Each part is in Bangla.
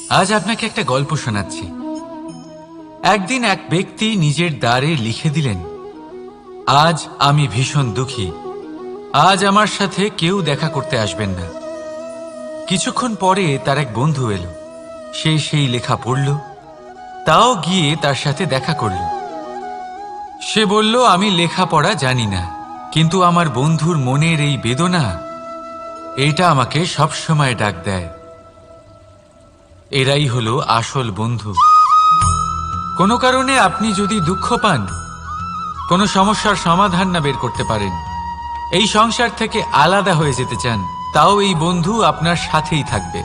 আজ আপনাকে একটা গল্প শোনাচ্ছি। একদিন এক ব্যক্তি নিজের দ্বারে লিখে দিলেন, আজ আমি ভীষণ দুঃখী, আজ আমার সাথে কেউ দেখা করতে আসবেন না। কিছুক্ষণ পরে তার এক বন্ধু এলো। সে সেই লেখা পড়ল, তাও গিয়ে তার সাথে দেখা করল। সে বলল, আমি লেখাপড়া জানি না, কিন্তু আমার বন্ধুর মনের এই বেদনা, এটা আমাকে সবসময় ডাক দেয়। এরাই হলো আসল বন্ধু। কোনো কারণে আপনি যদি দুঃখ পান, কোনো সমস্যার সমাধান না বের করতে পারেন, এই সংসার থেকে আলাদা হয়ে যেতে চান, তাও এই বন্ধু আপনার সাথেই থাকবে।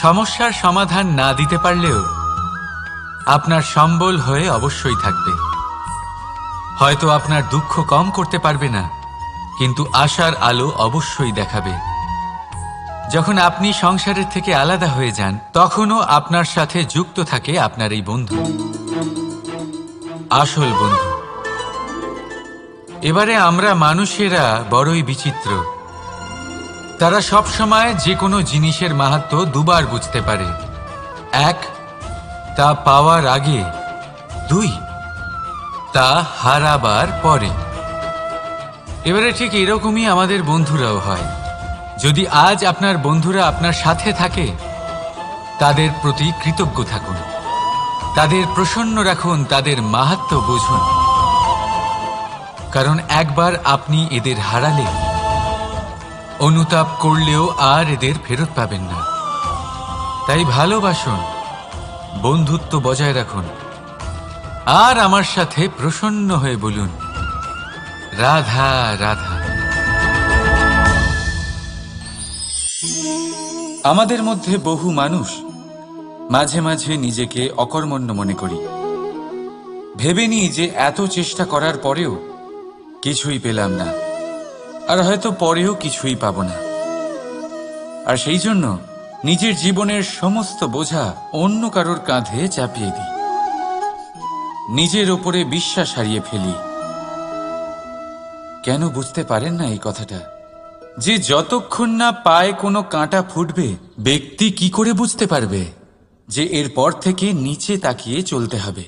সমস্যার সমাধান না দিতে পারলেও আপনার সম্বল হয়ে অবশ্যই থাকবে। হয়তো আপনার দুঃখ কম করতে পারবে না, কিন্তু আশার আলো অবশ্যই দেখাবে। যখন আপনি সংসারের থেকে আলাদা হয়ে যান, তখনও আপনার সাথে যুক্ত থাকে আপনার এই বন্ধু, আসল বন্ধু। এবারে আমরা মানুষেরা বড়ই বিচিত্র। তারা সব সময় যে কোনো জিনিসের মাহাত্ম্য দুবার বুঝতে পারে। এক, তা পাওয়ার আগে। দুই, তা হারাবার পরে। এবারে ঠিক এরকমই আমাদের বন্ধুরাও হয়। যদি আজ আপনার বন্ধুরা আপনার সাথে থাকে, তাদের প্রতি কৃতজ্ঞ থাকুন, তাদের প্রসন্ন রাখুন, তাদের মাহাত্ম্য বুঝুন। কারণ একবার আপনি এদের হারালে, অনুতাপ করলেও আর এদের ফেরত পাবেন না। তাই ভালোবাসুন, বন্ধুত্ব বজায় রাখুন, আর আমার সাথে প্রসন্ন হয়ে বলুন, রাধা রাধা। আমাদের মধ্যে বহু মানুষ মাঝে মাঝে নিজেকে অকর্মণ্য মনে করি। ভেবে নিই যে এত চেষ্টা করার পরেও কিছুই পেলাম না, আর হয়তো পরেও কিছুই পাব না। আর সেই জন্য নিজের জীবনের সমস্ত বোঝা অন্য কারোর কাঁধে চাপিয়ে দিই, নিজের ওপরে বিশ্বাস হারিয়ে ফেলি। কেন বুঝতে পারেন না এই কথাটা? যে যতক্ষণ না পায়ে কোনো কাঁটা ফুটবে, ব্যক্তি কি করে বুঝতে পারবে যে এরপর থেকে নিচে তাকিয়ে চলতে হবে?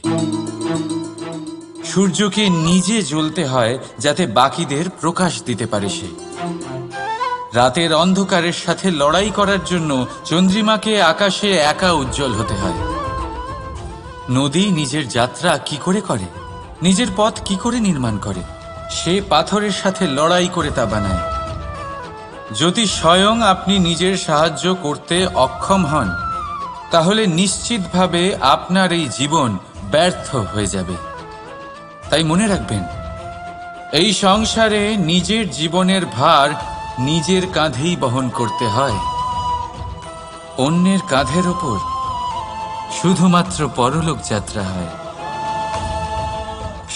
সূর্যকে নিজে জ্বলতে হয় যাতে বাকিদের প্রকাশ দিতে পারে সে। রাতের অন্ধকারের সাথে লড়াই করার জন্য চন্দ্রিমাকে আকাশে একা উজ্জ্বল হতে হয়। নদী নিজের যাত্রা কি করে করে, নিজের পথ কি করে নির্মাণ করে? সে পাথরের সাথে লড়াই করে তা বানায়। যদি স্বয়ং আপনি নিজের সাহায্য করতে অক্ষম হন, তাহলে নিশ্চিতভাবে আপনার এই জীবন ব্যর্থ হয়ে যাবে। তাই মনে রাখবেন, এই সংসারে নিজের জীবনের ভার নিজের কাঁধেই বহন করতে হয়। অন্যের কাঁধের ওপর শুধুমাত্র পরলোক যাত্রা হয়।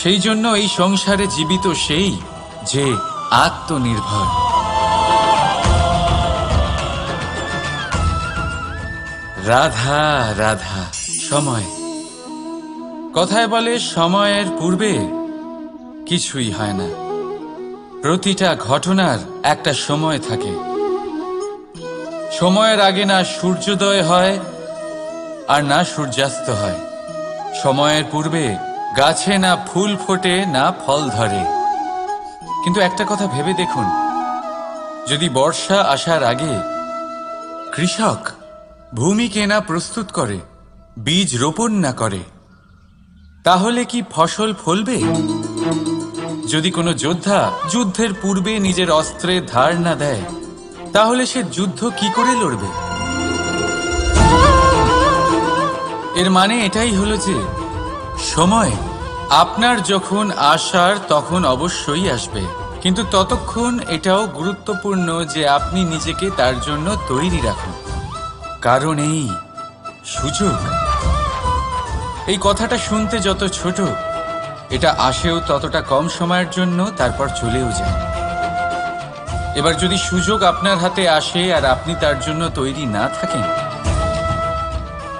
সেই জন্য এই সংসারে জীবিত সেই যে আত্মনির্ভর। রাধা রাধা। সময়, কথায় বলে সময়ের পূর্বে কিছুই হয় না। প্রতিটা ঘটনার একটা সময় থাকে। সময়ের আগে না সূর্যোদয় হয় আর না সূর্যাস্ত হয়। সময়ের পূর্বে গাছে না ফুল ফোটে না ফল ধরে। কিন্তু একটা কথা ভেবে দেখুন, যদি বর্ষা আসার আগে কৃষক ভূমিকে না প্রস্তুত করে, বীজ রোপণ না করে, তাহলে কি ফসল ফলবে? যদি কোনো যোদ্ধা যুদ্ধের পূর্বে নিজের অস্ত্রে ধার না দেয়, তাহলে সে যুদ্ধ কি করে লড়বে? এর মানে এটাই হলো যে সময় আপনার যখন আসার তখন অবশ্যই আসবে, কিন্তু ততক্ষণ এটাও গুরুত্বপূর্ণ যে আপনি নিজেকে তার জন্য তৈরি রাখুন। কারণ এই সুযোগ, এই কথাটা শুনতে যত ছোট, এটা আসেও ততটা কম সময়ের জন্য, তারপর চলেও যায়। এবার যদি সুযোগ আপনার হাতে আসে আর আপনি তার জন্য তৈরি না থাকেন,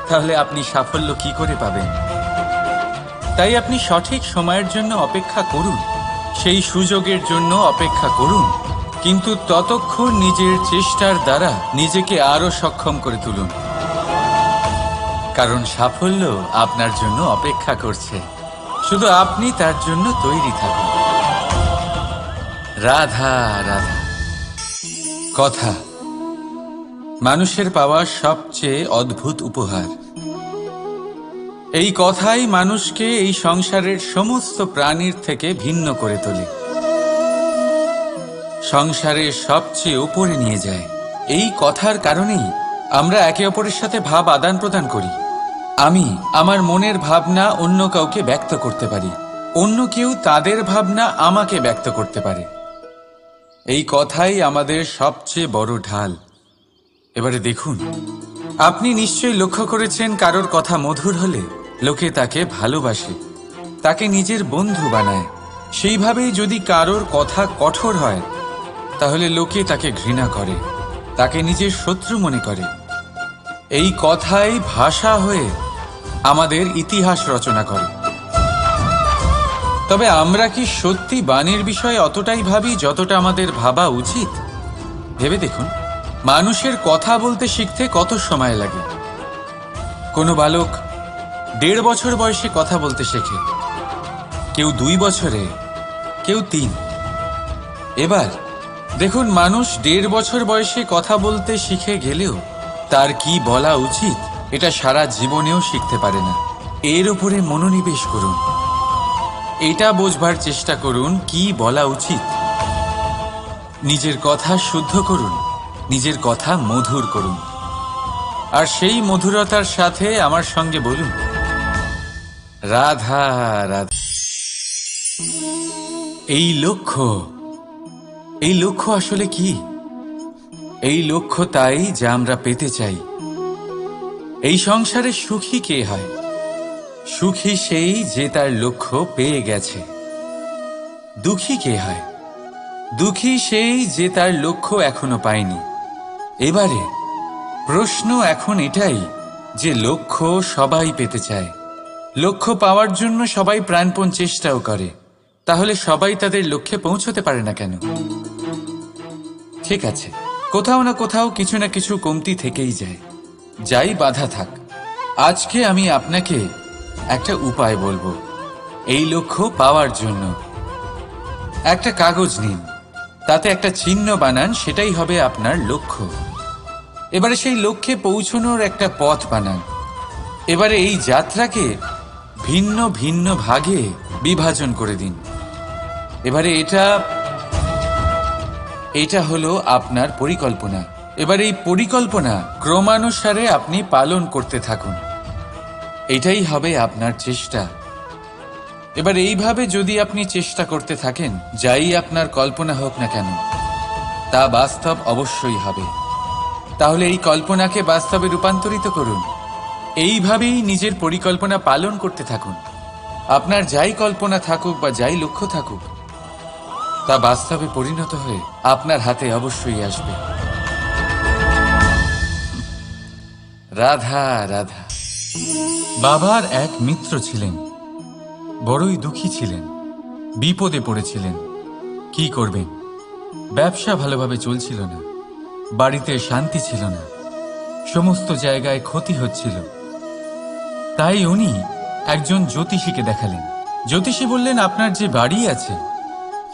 তাহলে আপনি সাফল্য কি করে পাবেন? তাই আপনি সঠিক সময়ের জন্য অপেক্ষা করুন, সেই সুযোগের জন্য অপেক্ষা করুন, কিন্তু ততক্ষণ নিজের চেষ্টার দ্বারা নিজেকে আরো সক্ষম করে তুলুন। কারণ সাফল্য আপনার জন্য অপেক্ষা করছে, শুধু আপনি তার জন্য তৈরি থাকুন। রাধা রাধা। কথা মানুষের পাওয়া সবচেয়ে অদ্ভুত উপহার। এই কথাই মানুষকে এই সংসারের সমস্ত প্রাণীর থেকে ভিন্ন করে তোলে, সংসারের সবচেয়ে উপরে নিয়ে যায়। এই কথার কারণেই আমরা একে অপরের সাথে ভাব আদান প্রদান করি। আমি আমার মনের ভাবনা অন্য কাউকে ব্যক্ত করতে পারি, অন্য কেউ তাদের ভাবনা আমাকে ব্যক্ত করতে পারে। এই কথাই আমাদের সবচেয়ে বড় ঢাল। এবারে দেখুন, আপনি নিশ্চয়ই লক্ষ্য করেছেন, কারোর কথা মধুর হলে লোকে তাকে ভালোবাসে, তাকে নিজের বন্ধু বানায়। সেইভাবেই যদি কারোর কথা কঠোর হয়, তাহলে লোকে তাকে ঘৃণা করে, তাকে নিজের শত্রু মনে করে। এই কথাই ভাষা হয়ে আমাদের ইতিহাস রচনা করে। তবে আমরা কি সত্যি বাণীর বিষয়ে অতটাই ভাবি যতটা আমাদের ভাবা উচিত? ভেবে দেখুন, মানুষের কথা বলতে শিখতে কত সময় লাগে। কোনো বালক 1.5 বছর বয়সে কথা বলতে শেখে, কেউ 2 বছরে, কেউ 3। এবার দেখুন, মানুষ 1.5 বছর বয়সে কথা বলতে শিখে গেলেও তার কি বলা উচিত এটা সারা জীবনেও শিখতে পারে না। এর উপরে মনোনিবেশ করুন, এটা বোঝবার চেষ্টা করুন কি বলা উচিত। নিজের কথা শুদ্ধ করুন, নিজের কথা মধুর করুন, আর সেই মধুরতার সাথে আমার সঙ্গে বলুন, রাধা রাধা। এই লক্ষ্য আসলে কি? এই লক্ষ্য তাই যা আমরা পেতে চাই। এই সংসারে সুখী কে হয়? সুখী সেই যে তার লক্ষ্য পেয়ে গেছে। দুঃখী কে হয়? দুঃখী সেই যে তার লক্ষ্য এখনো পায়নি। এবারে প্রশ্ন এখন এটাই যে লক্ষ্য সবাই পেতে চায়, লক্ষ্য পাওয়ার জন্য সবাই প্রাণপণ চেষ্টাও করে, তাহলে সবাই তাদের লক্ষ্যে পৌঁছতে পারে না কেন? ঠিক আছে, কোথাও না কোথাও কিছু না কিছু কমতি থেকেই যায়, যাই বাধা থাক। আজকে আমি আপনাকে একটা উপায় বলবো এই লক্ষ্য পাওয়ার জন্য। একটা কাগজ নিন, তাতে একটা চিহ্ন বানান, সেটাই হবে আপনার লক্ষ্য। এবারে সেই লক্ষ্যে পৌঁছানোর একটা পথ বানান। এবারে এই যাত্রাকে ভিন্ন ভিন্ন ভাগে বিভাজন করে দিন। এবারে এটা হলো আপনার পরিকল্পনা। এবার এই পরিকল্পনা ক্রমানুসারে আপনি পালন করতে থাকুন, এটাই হবে আপনার চেষ্টা। এবার এইভাবে যদি আপনি চেষ্টা করতে থাকেন, যাই আপনার কল্পনা হোক না কেন, তা বাস্তব অবশ্যই হবে। তাহলে এই কল্পনাকে বাস্তবে রূপান্তরিত করুন। এইভাবেই নিজের পরিকল্পনা পালন করতে থাকুন। আপনার যাই কল্পনা থাকুক বা যাই লক্ষ্য থাকুক, তা বাস্তবে পরিণত হয়ে আপনার হাতে অবশ্যই আসবে। রাধা রাধা। বাবার এক মিত্র ছিলেন, বড়ই দুঃখী ছিলেন, বিপদে পড়েছিলেন। কি করবেন? ব্যবসা ভালোভাবে চলছিল না, বাড়িতে শান্তি ছিল না, সমস্ত জায়গায় ক্ষতি হচ্ছিল। তাই উনি একজন জ্যোতিষীকে দেখালেন। জ্যোতিষী বললেন, আপনার যে বাড়ি আছে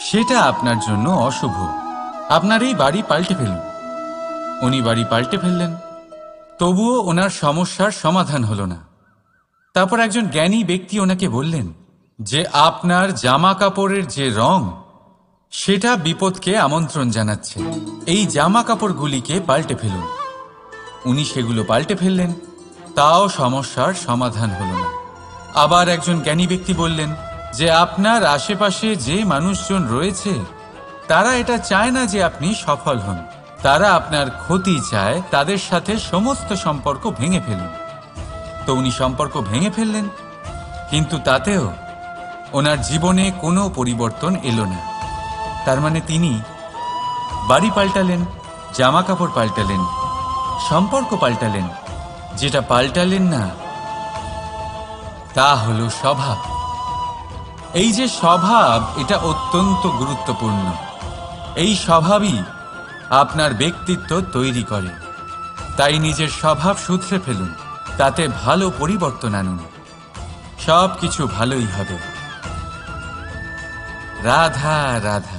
সেটা আপনার জন্য অশুভ, আপনার এই বাড়ি পাল্টে ফেলুন। উনি বাড়ি পাল্টে ফেললেন, তবুও ওনার সমস্যার সমাধান হলো না। তারপর একজন জ্ঞানী ব্যক্তি ওনাকে বললেন যে আপনার জামা কাপড়ের যে রং, সেটা বিপদকে আমন্ত্রণ জানাচ্ছে, এই জামা কাপড়গুলিকে পাল্টে ফেলুন। উনি সেগুলো পাল্টে ফেললেন, তাও সমস্যার সমাধান হলো না। আবার একজন জ্ঞানী ব্যক্তি বললেন যে আপনার আশেপাশে যে মানুষজন রয়েছে, তারা এটা চায় না যে আপনি সফল হন, তারা আপনার ক্ষতি চায়, তাদের সাথে সমস্ত সম্পর্ক ভেঙে ফেলুন। তো উনি সম্পর্ক ভেঙে ফেললেন, কিন্তু তাতেও ওনার জীবনে কোনো পরিবর্তন এলো না। তার মানে তিনি বাড়ি পাল্টালেন, জামা কাপড় পাল্টালেন, সম্পর্ক পাল্টালেন, যেটা পাল্টালেন না তা হলো স্বভাব। এই যে স্বভাব, এটা অত্যন্ত গুরুত্বপূর্ণ। এই স্বভাবই আপনার ব্যক্তিত্ব তৈরি করে। তাই নিজের স্বভাব শুধরে ফেলুন, তাতে ভালো পরিবর্তন আনুন, সব কিছু ভালোই হবে। রাধা রাধা।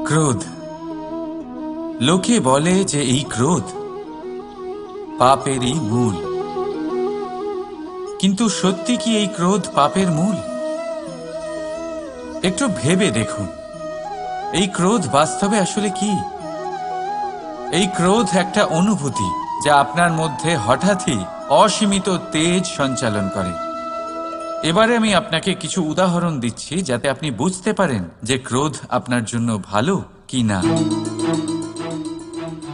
ক্রোধ, লোকে বলে যে এই ক্রোধ পাপেরই মূল, কিন্তু সত্যি কি এই ক্রোধ পাপের মূল? একটু ভেবে দেখুন, এই ক্রোধ বাস্তবে আসলে কি? এই ক্রোধ একটা অনুভূতি যা আপনার মধ্যে হঠাৎই অসীমিত তেজ সঞ্চালন করে। এবারে আমি আপনাকে কিছু উদাহরণ দিচ্ছি যাতে আপনি বুঝতে পারেন যে ক্রোধ আপনার জন্য ভালো কি না।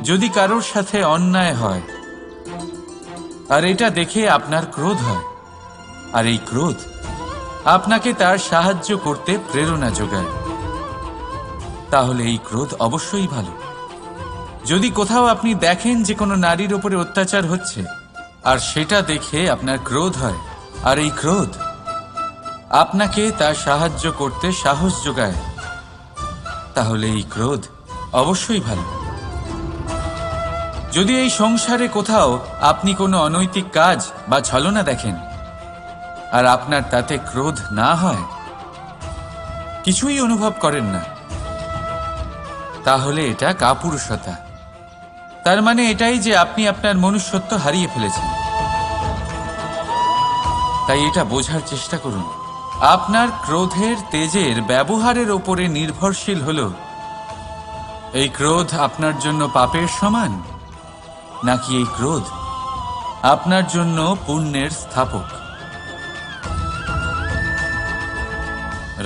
যদি কারোর সাথে অন্যায় হয় আর এটা দেখে আপনার ক্রোধ হয়, আর এই ক্রোধ আপনাকে তার সাহায্য করতে প্রেরণা যোগায়, তাহলে এই ক্রোধ অবশ্যই ভালো। যদি কোথাও আপনি দেখেন যে কোনো নারীর উপরে অত্যাচার হচ্ছে আর সেটা দেখে আপনার ক্রোধ হয়, আর এই ক্রোধ আপনাকে তার সাহায্য করতে সাহস যোগায়, তাহলে এই ক্রোধ অবশ্যই ভালো। যদি এই সংসারে কোথাও আপনি কোনো অনৈতিক কাজ বা ছলনা দেখেন আর আপনার তাতে ক্রোধ না হয়, কিছুই অনুভব করেন না, তাহলে এটা কাপুরুষতা। তার মানে এটাই যে আপনি আপনার মনুষ্যত্ব হারিয়ে ফেলেছেন। তাই এটা বোঝার চেষ্টা করুন, আপনার ক্রোধের তেজের ব্যবহারের ওপরে নির্ভরশীল হলো এই ক্রোধ আপনার জন্য পাপের সমান, নাকি এই ক্রোধ আপনার জন্য পুণ্যের স্থাপক।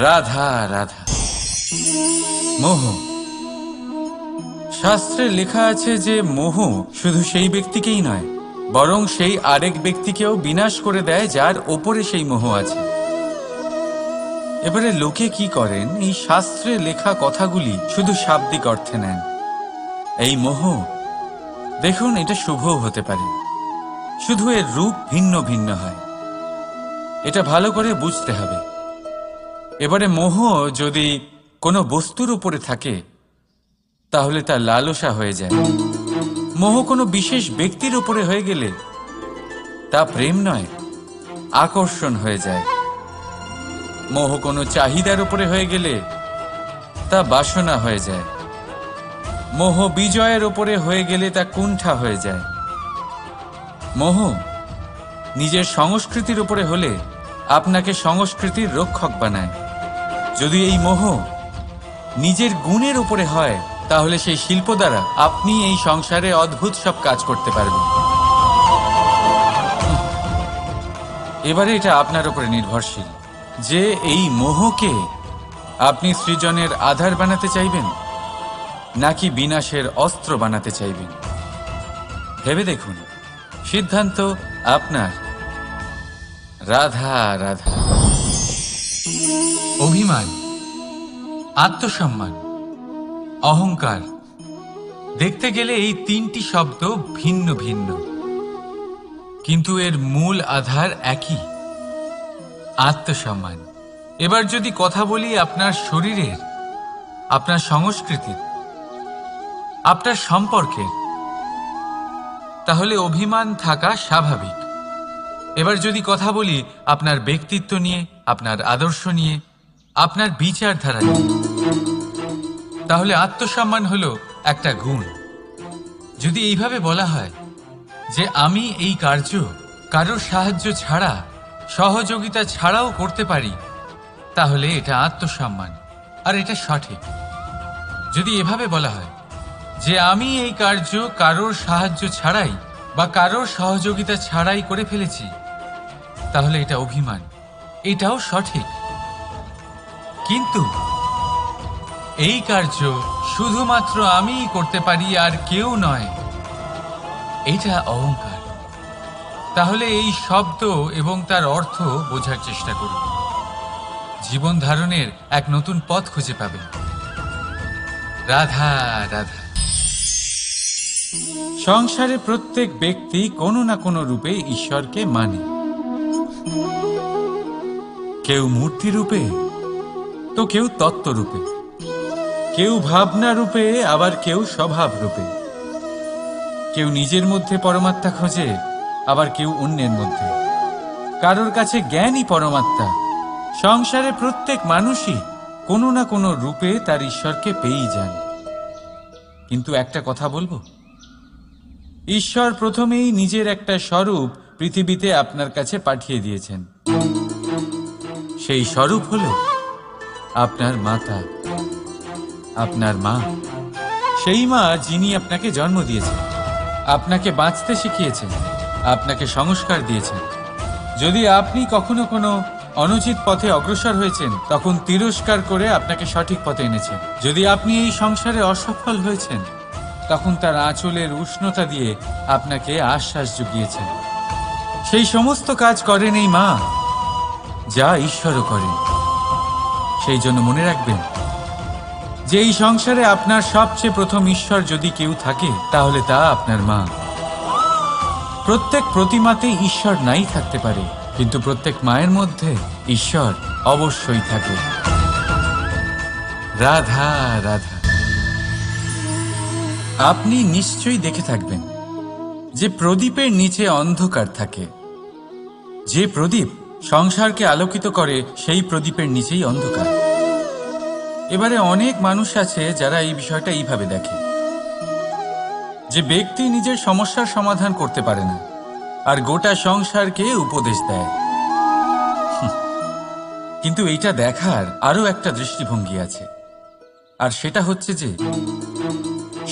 রাধা রাধা। মোহ, শাস্ত্রে লেখা আছে যে মোহ শুধু সেই ব্যক্তিকেই নয়, বরং সেই আরেক ব্যক্তিকেও বিনাশ করে দেয় যার ওপরে সেই মোহ আছে। এবারে লোকে কি করেন, এই শাস্ত্রে লেখা কথাগুলি শুধু শাব্দিক অর্থে নেন। এই মোহ, দেখুন, এটা শুভও হতে পারে, শুধু এর রূপ ভিন্ন ভিন্ন হয়। এটা ভালো করে বুঝতে হবে। এবারে মোহ যদি কোনো বস্তুর উপরে থাকে তাহলে তা লালসা হয়ে যায়। মোহ কোনো বিশেষ ব্যক্তির উপরে হয়ে গেলে তা প্রেম নয়, আকর্ষণ হয়ে যায়। মোহ কোনো চাহিদার উপরে হয়ে গেলে তা বাসনা হয়ে যায়। মোহ বিজয়ের উপরে হয়ে গেলে তা কুণ্ঠা হয়ে যায়। মোহ নিজের সংস্কৃতির উপরে হলে আপনাকে সংস্কৃতির রক্ষক বানায়। যদি এই মোহ নিজের গুণের উপরে হয়, তাহলে সেই শিল্প দ্বারা আপনি এই সংসারে অদ্ভুত সব কাজ করতে পারবেন। এবারে এটা আপনার উপরে নির্ভরশীল যে এই মোহকে আপনি সৃজনের আধার বানাতে চাইবেন নাকি বিনাশের অস্ত্র বানাতে চাইবেন। ভেবে দেখুন, সিদ্ধান্ত আপনার। রাধা রাধা। অভিমান, আত্মসম্মান, অহংকার, দেখতে গেলে এই তিনটি শব্দ ভিন্ন ভিন্ন, কিন্তু এর মূল আধার একই, আত্মসম্মান। এবার যদি কথা বলি আপনার শরীরের, আপনার সংস্কৃতির, আপনার সম্পর্কের, তাহলে অভিমান থাকা স্বাভাবিক। এবার যদি কথা বলি আপনার ব্যক্তিত্ব নিয়ে, আপনার আদর্শ নিয়ে, আপনার বিচারধারা নিয়ে, তাহলে আত্মসম্মান হলো একটা গুণ। যদি এইভাবে বলা হয় যে আমি এই কার্য কারোর সাহায্য ছাড়া, সহযোগিতা ছাড়াও করতে পারি, তাহলে এটা আত্মসম্মান, আর এটা সঠিক। যদি এভাবে বলা হয় যে আমি এই কার্য কারোর সাহায্য ছাড়াই বা কারোর সহযোগিতা ছাড়াই করে ফেলেছি, তাহলে এটা অভিমান, এটাও সঠিক। কিন্তু এই কার্য শুধুমাত্র আমিই করতে পারি আর কেউ নয়, এটা অহংকার। তাহলে এই শব্দ এবং তার অর্থ বোঝার চেষ্টা করুন। জীবন ধারণের এক নতুন পথ খুঁজে পাবেন। রাধা রাধা। সংসারে প্রত্যেক ব্যক্তি কোনো না কোনো রূপে ঈশ্বরকে মানে। কেউ মূর্তি রূপে, তো কেউ তত্ত্ব রূপে, কেউ ভাবনা রূপে, আবার কেউ স্বভাব রূপে। কেউ নিজের মধ্যে পরমাত্মা খোঁজে, আবার কেউ অন্যের মধ্যে। কারোর কাছে জ্ঞানই পরমাত্মা। সংসারে প্রত্যেক মানুষই কোনো না কোনো রূপে তার ঈশ্বরকে পেয়েই যান। কিন্তু একটা কথা বলবো, ঈশ্বর প্রথমেই নিজের একটা স্বরূপ পৃথিবীতে আপনার কাছে পাঠিয়ে দিয়েছেন। সেই স্বরূপ হলো আপনার মাতা, আপনার মা। সেই মা যিনি আপনাকে জন্ম দিয়েছেন, আপনাকে বাঁচতে শিখিয়েছেন, আপনাকে সংস্কার দিয়েছেন। যদি আপনি কখনো কোনো অনুচিত পথে অগ্রসর হয়েছেন, তখন তিরস্কার করে আপনাকে সঠিক পথে এনেছেন। যদি আপনি এই সংসারে অসফল হয়েছেন, তখন তার আঁচলের উষ্ণতা দিয়ে আপনাকে আশ্বাস জুগিয়েছেন। সেই সমস্ত কাজ করেন এই মা, যা ঈশ্বরও করেন। সেই জন্য মনে রাখবেন যে এই সংসারে আপনার সবচেয়ে প্রথম ঈশ্বর যদি কেউ থাকে, তাহলে তা আপনার মা। প্রত্যেক প্রতিমাতে ঈশ্বর নাই থাকতে পারে, কিন্তু প্রত্যেক মায়ের মধ্যে ঈশ্বর অবশ্যই থাকে। রাধা রাধা। আপনি নিশ্চয়ই দেখে থাকবেন যে প্রদীপের নিচে অন্ধকার থাকে। যে প্রদীপ সংসারকে আলোকিত করে, সেই প্রদীপের নিচেই অন্ধকার। এবারে অনেক মানুষ আছে যারা এই বিষয়টা এইভাবে দেখে যে ব্যক্তি নিজের সমস্যার সমাধান করতে পারে না, আর গোটা সংসারকে উপদেশ দেয়। কিন্তু এইটা দেখার আরো একটা দৃষ্টিভঙ্গি আছে, আর সেটা হচ্ছে যে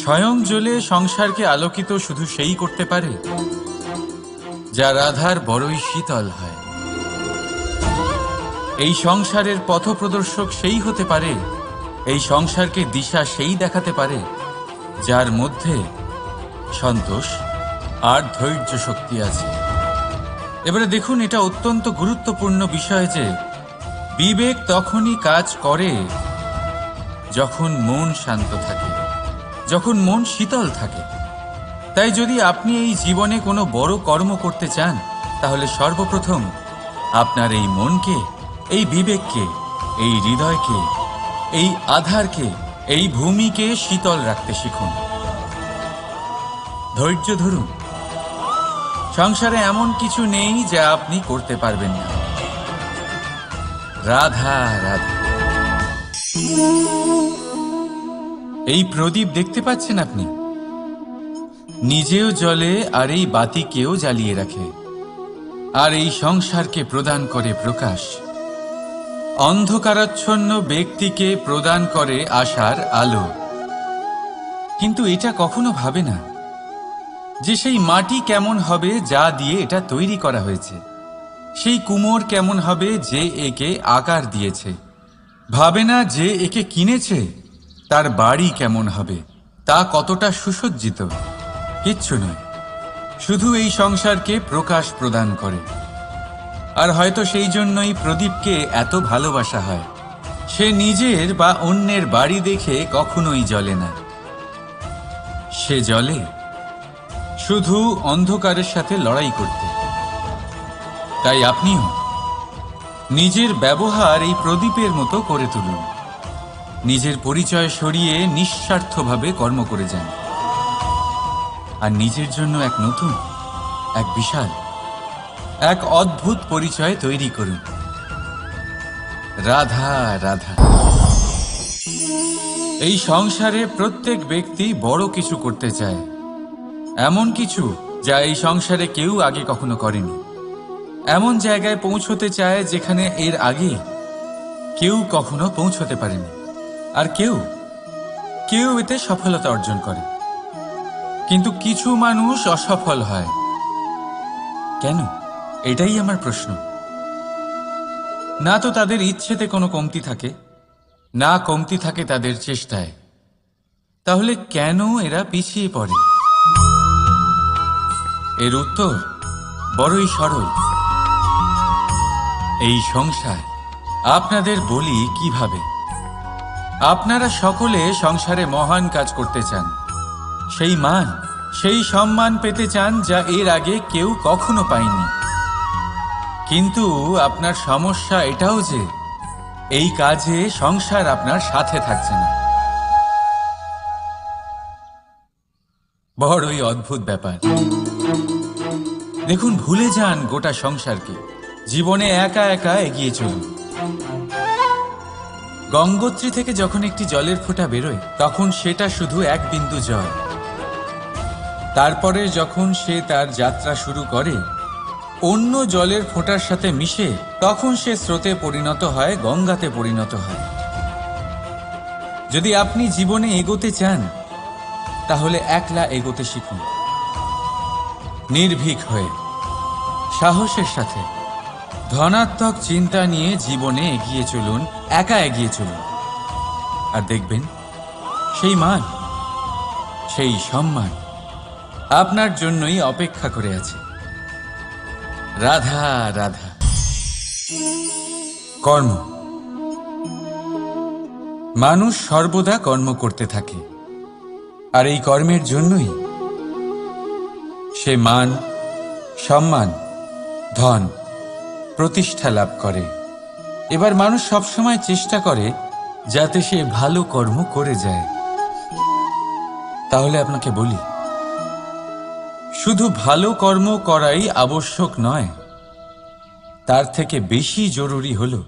স্বয়ং জ্বলে সংসারকে আলোকিত শুধু সেই করতে পারে যা রাধার বড়ই শীতল হয়। এই সংসারের পথপ্রদর্শক সেই হতে পারে, এই সংসারকে দিশা সেই দেখাতে পারে যার মধ্যে সন্তোষ আর ধৈর্য শক্তি আছে। এবারে দেখুন, এটা অত্যন্ত গুরুত্বপূর্ণ বিষয় যে বিবেক তখনই কাজ করে যখন মন শান্ত থাকে, যখন মন শীতল থাকে। তাই যদি আপনি এই জীবনে কোনো বড় কর্ম করতে চান, তাহলে সর্বপ্রথম আপনার এই মনকে, এই বিবেককে, এই হৃদয়কে, এই আধারকে, এই ভূমিকে শীতল রাখতে শিখুন। ধৈর্য ধরুন। সংসারে এমন কিছু নেই যা আপনি করতে পারবেন না। রাধা রাধা। এই প্রদীপ দেখতে পাচ্ছেন আপনি? নিজেও জ্বলে আর এই বাতিকেও জ্বালিয়ে রাখে, আর এই সংসারকে প্রদান করে প্রকাশ। অন্ধকারাচ্ছন্ন ব্যক্তিকে প্রদান করে আশার আলো। কিন্তু এটা কখনো ভাবে না যে সেই মাটি কেমন হবে যা দিয়ে এটা তৈরি করা হয়েছে, সেই কুমোর কেমন হবে যে একে আকার দিয়েছে। ভাবে না যে একে কিনেছে তার বাড়ি কেমন হবে, তা কতটা সুসজ্জিত। কিচ্ছু নয়, শুধু এই সংসারকে প্রকাশ প্রদান করে। আর হয়তো সেই জন্যই প্রদীপকে এত ভালোবাসা হয়। সে নিজের বা অন্যের বাড়ি দেখে কখনোই জ্বলে না, সে জ্বলে শুধু অন্ধকারের সাথে লড়াই করতে। তাই আপনিও নিজের ব্যবহার এই প্রদীপের মতো করে তুলুন। নিজের পরিচয় সরিয়ে নিঃস্বার্থভাবে কর্ম করে যান, আর নিজের জন্য এক নতুন, এক বিশাল, এক অদ্ভুত পরিচয় তৈরি করুন। রাধা রাধা। এই সংসারে প্রত্যেক ব্যক্তি বড় কিছু করতে চায়, এমন কিছু যা এই সংসারে কেউ আগে কখনো করেনি। এমন জায়গায় পৌঁছতে চায় যেখানে এর আগে কেউ কখনো পৌঁছতে পারেনি। আর কেউ কেউ এতে সফলতা অর্জন করে। কিন্তু কিছু মানুষ অসফল হয় কেন? এটাই আমার প্রশ্ন। না তো তাদের ইচ্ছেতে কোনো কমতি থাকে, না কমতি থাকে তাদের চেষ্টায়। তাহলে কেন এরা পিছিয়ে পড়ে? এর উত্তর বড়ই সরল। এই সংসার আপনাদের বলি কিভাবে। আপনারা সকলে সংসারে মহান কাজ করতে চান, সেই মান, সেই সম্মান পেতে চান যা এর আগে কেউ কখনো পায়নি। কিন্তু আপনার সমস্যা এটাও যে এই কাজে সংসার আপনার সাথে থাকছে না। বড়ই অদ্ভুত ব্যাপার। দেখুন, ভুলে যান গোটা সংসারকে, জীবনে একা একা এগিয়ে চলুন। গঙ্গোত্রী থেকে যখন একটি জলের ফোঁটা বেরোয়, তখন সেটা শুধু এক বিন্দু জল। তারপরে যখন সে তার যাত্রা শুরু করে অন্য জলের ফোঁটার সাথে মিশে, তখন সে স্রোতে পরিণত হয়, গঙ্গাতে পরিণত হয়। যদি আপনি জীবনে এগোতে চান, তাহলে একলা এগোতে শিখুন, নির্ভীক হয়ে, সাহসের সাথে, ধনাত্মক চিন্তা নিয়ে জীবনে এগিয়ে চলুন, একা এগিয়ে চলুন। আর দেখবেন সেই মান, সেই সম্মান আপনার জন্যই অপেক্ষা করে আছে। রাধা রাধা। কর্ম। মানুষ সর্বদা কর্ম করতে থাকে, আর এই কর্মের জন্যই সে মান, সম্মান, ধন, প্রতিষ্ঠা লাভ করে। এবার মানুষ সবসময় চেষ্টা করে যাতে সে ভালো কর্ম করে যায়। তাহলে আপনাকে বলি, শুধু ভালো কর্ম করাই আবশ্যক নয়, তার থেকে বেশি জরুরি হলো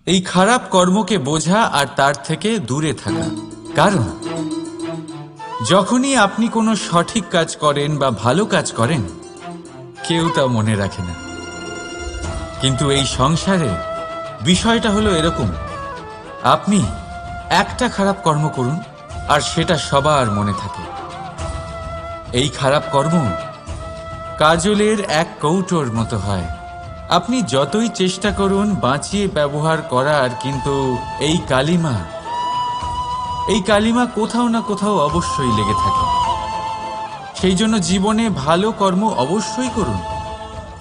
এই খারাপ কর্মকে বোঝা আর তার থেকে দূরে থাকা। কারণ যখনই আপনি কোনো সঠিক কাজ করেন বা ভালো কাজ করেন, কেউ তা মনে রাখে না। কিন্তু এই সংসারে বিষয়টা হলো এরকম, আপনি একটা খারাপ কর্ম করুন আর সেটা সবার মনে থাকে। এই খারাপ কর্ম কাজলের এক কৌটোর মতো হয়। আপনি যতই চেষ্টা করুন বাঁচিয়ে ব্যবহার করার, কিন্তু এই কালিমা কোথাও না কোথাও অবশ্যই লেগে থাকে। সেই জন্য জীবনে ভালো কর্ম অবশ্যই করুন,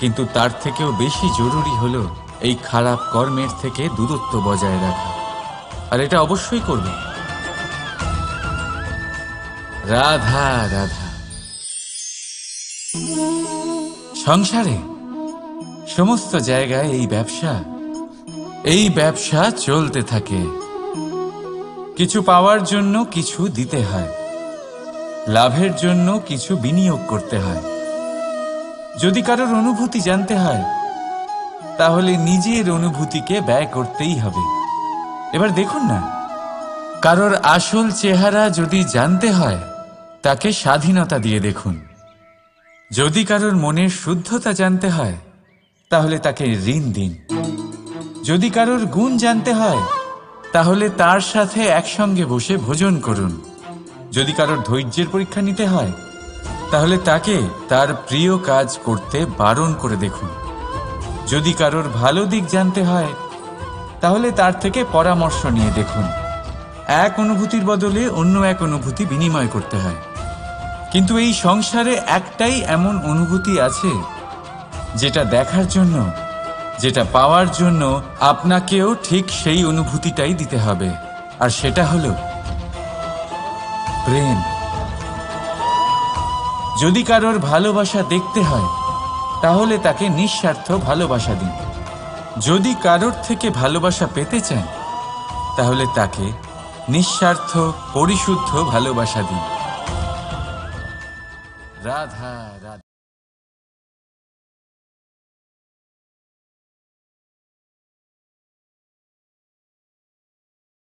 কিন্তু তার থেকেও বেশি জরুরি হলো এই খারাপ কর্মের থেকে দূরত্ব বজায় রাখা। আর এটা অবশ্যই করবেন। রাধা রাধা। সংসারে সমস্ত জায়গায় এই ব্যবসা চলতে থাকে। কিছু পাওয়ার জন্য কিছু দিতে হয়, লাভের জন্য কিছু বিনিয়োগ করতে হয়। যদি কারোর অনুভূতি জানতে হয়, তাহলে নিজের অনুভূতিকে ব্যয় করতেই হবে। এবার দেখুন না, কারোর আসল চেহারা যদি জানতে হয়, তাকে স্বাধীনতা দিয়ে দেখুন। যদি কারোর মনের শুদ্ধতা জানতে হয়, তাহলে তাকে ঋণ দিন। যদি কারোর গুণ জানতে হয়, তাহলে তার সাথে একসঙ্গে বসে ভোজন করুন। যদি কারোর ধৈর্যের পরীক্ষা নিতে হয়, তাহলে তাকে তার প্রিয় কাজ করতে বারণ করে দেখুন। যদি কারোর ভালো দিক জানতে হয়, তাহলে তার থেকে পরামর্শ নিয়ে দেখুন। এক অনুভূতির বদলে অন্য এক অনুভূতি বিনিময় করতে হয়। কিন্তু এই সংসারে একটাই এমন অনুভূতি আছে, যেটা দেখার জন্য, যেটা পাওয়ার জন্য আপনাকেও ঠিক সেই অনুভূতিটাই দিতে হবে। আর সেটা হলো প্রেম। যদি কারোর ভালোবাসা দেখতে হয়, তাহলে তাকে নিঃস্বার্থ ভালোবাসা দিন। যদি কারোর থেকে ভালোবাসা পেতে চান, তাহলে তাকে নিঃস্বার্থ পরিশুদ্ধ ভালোবাসা দিন। রাধা রাধা।